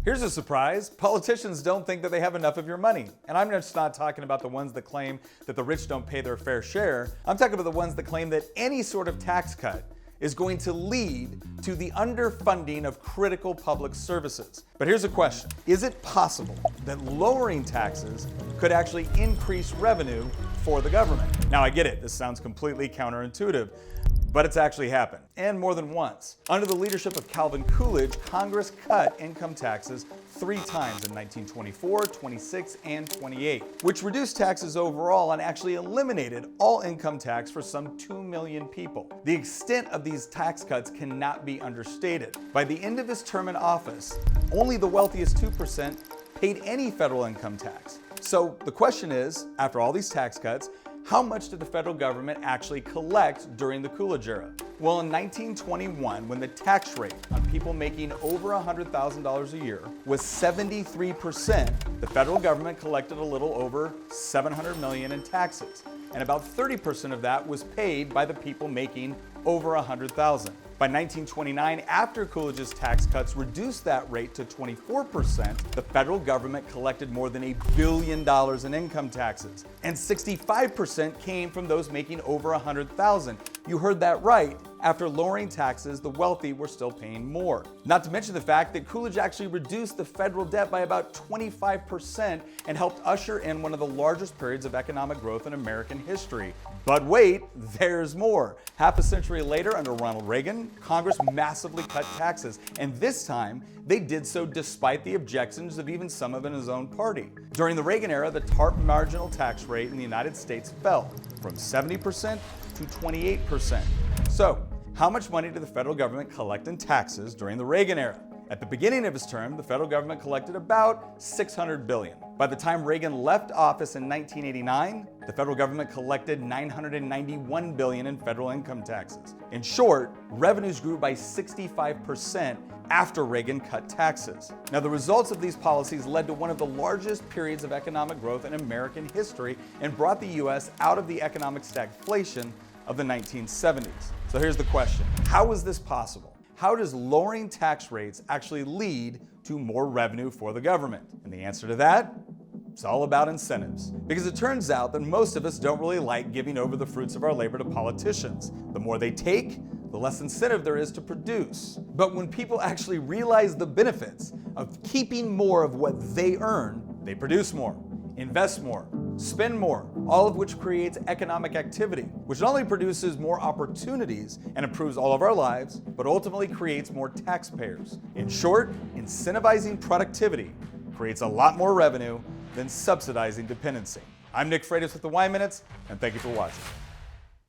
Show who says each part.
Speaker 1: Here's a surprise. Politicians don't think that they have enough of your money. And I'm just not talking about the ones that claim that the rich don't pay their fair share. I'm talking about the ones that claim that any sort of tax cut is going to lead to the underfunding of critical public services. But here's a question. Is it possible that lowering taxes could actually increase revenue for the government? Now, I get it. This sounds completely counterintuitive, but it's actually happened, and more than once. Under the leadership of Calvin Coolidge, Congress cut income taxes 3 times in 1924, 26, and 28, which reduced taxes overall and actually eliminated all income tax for some 2 million people. The extent of these tax cuts cannot be understated. By the end of his term in office, only the wealthiest 2% paid any federal income tax. So the question is, after all these tax cuts, how much did the federal government actually collect during the Coolidge era? Well, in 1921, when the tax rate on people making over $100,000 a year was 73%, the federal government collected a little over $700 million in taxes, and about 30% of that was paid by the people making over $100,000. By 1929, after Coolidge's tax cuts reduced that rate to 24%, the federal government collected more than $1 billion in income taxes, and 65% came from those making over $100,000. You heard that right. After lowering taxes, the wealthy were still paying more. Not to mention the fact that Coolidge actually reduced the federal debt by about 25% and helped usher in one of the largest periods of economic growth in American history. But wait, there's more. Half a century later, under Ronald Reagan, Congress massively cut taxes, and this time they did so despite the objections of even some of in his own party. During the Reagan era, the TARP marginal tax rate in the United States fell from 70% to 28%. So, how much money did the federal government collect in taxes during the Reagan era? At the beginning of his term, the federal government collected about $600 billion. By the time Reagan left office in 1989, the federal government collected $991 billion in federal income taxes. In short, revenues grew by 65% after Reagan cut taxes. Now, the results of these policies led to one of the largest periods of economic growth in American history and brought the U.S. out of the economic stagflation of the 1970s. So here's the question. How is this possible? How does lowering tax rates actually lead to more revenue for the government? And the answer to that? It's all about incentives. Because it turns out that most of us don't really like giving over the fruits of our labor to politicians. The more they take, the less incentive there is to produce. But when people actually realize the benefits of keeping more of what they earn, they produce more, invest more, spend more, all of which creates economic activity, which not only produces more opportunities and improves all of our lives, but ultimately creates more taxpayers. In short, incentivizing productivity creates a lot more revenue than subsidizing dependency. I'm Nick Freitas with the Y Minutes, and thank you for watching.